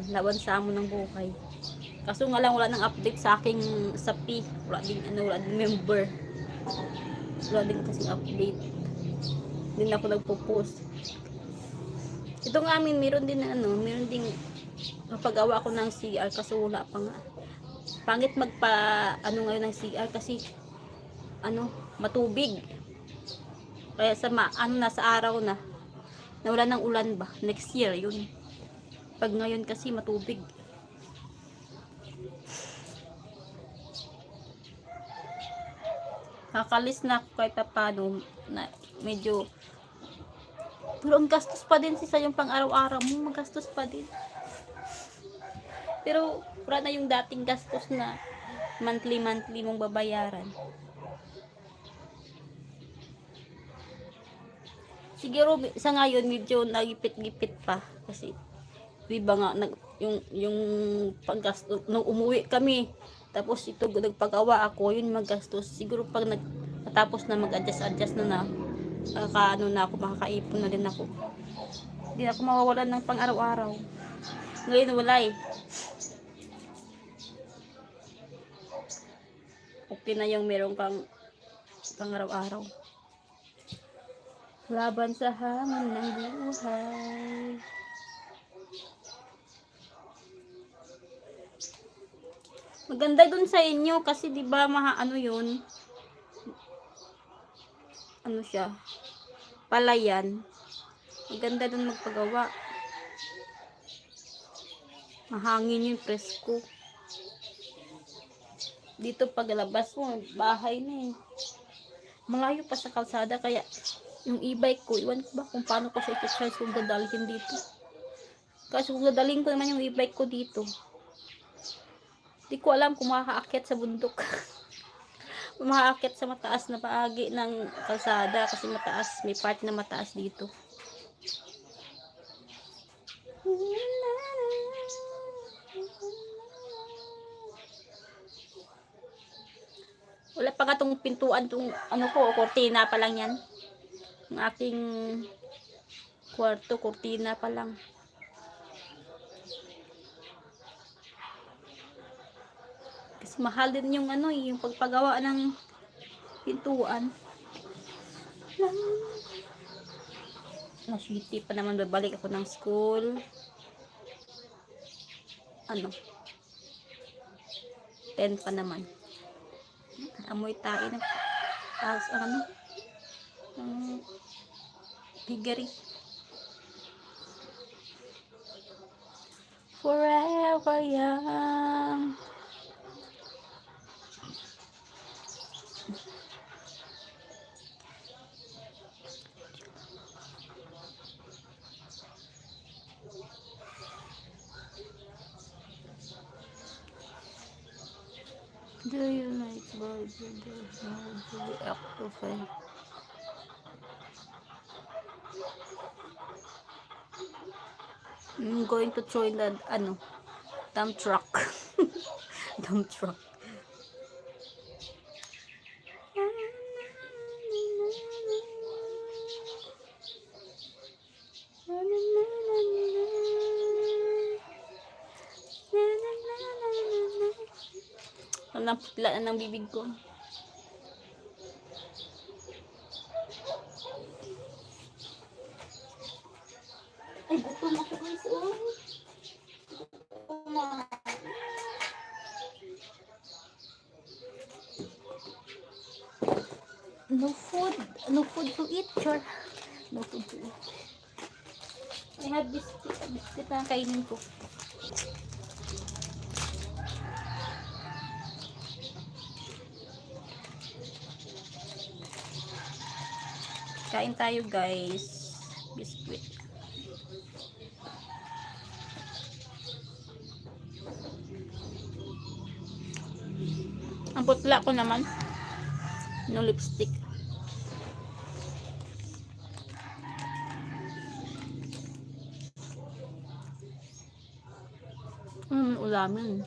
laban sa amon ng buhay. Kaso nga lang wala nang update sa aking Shopee. Wala din wala din member. Wala din kasing update. Hindi na ako nagpo-post. Ito nga amin, meron din meron ding napagawa ako ng CR kaso wala pa nga. Pangit magpa ngayon ng CR kasi matubig. Kaya sa sa araw na wala ng ulan ba, next year yun. Pag ngayon kasi matubig. Kakalis na ako kahit paano na medyo, pero ang gastos pa din sa yung pang araw-araw mo, magastos pa din. Pero wala na yung dating gastos na monthly mong babayaran. Siguro sa ngayon medyo nagipit-gipit pa kasi diba nga yung paggastos nung umuwi kami tapos ito nagpagawa ako yun maggastos. Siguro pag natapos na mag-adjust na ako makakaipon na din ako. Hindi ako mawawalan ng pang araw-araw. Ngayon wala eh. Okay na yung meron kang pang araw-araw. Laban sa hamon ng buhay. Maganda dun sa inyo kasi 'di ba yun? Ano siya? Palayan. Maganda dun magpagawa. Mahangin yung presko. Dito paglabas mo, bahay na eh. Malayo pa sa kalsada kaya yung e-bike ko, iwan ko ba kung paano ko siya i-charge kung dadalhin dito. Kasi kung dadalhin ko naman yung e-bike ko dito, di ko alam kung makakaakyat sa bundok. Makakaakyat sa mataas na paagi ng kalsada kasi mataas, may part na mataas dito. Wala pa nga tong pintuan, tong kortina pa lang yan. Ang aking kwarto, kortina pa lang. Kasi mahal din yung yung pagpagawa ng pintuan. City pa naman, babalik ako ng school. 10 pa naman. Amoy tayo na taas piggery. Forever young. Do you like birds? I'm going to join the dump truck. Dump truck. Naputla na ng bibig ko. Ay, gutom ako guys. No food. No food to eat, sure. No food to eat. I have biscuit. Biscuit na kainin ko. Kain tayo guys. Biscuit. Ang putla ko naman. No lipstick. Ulamin.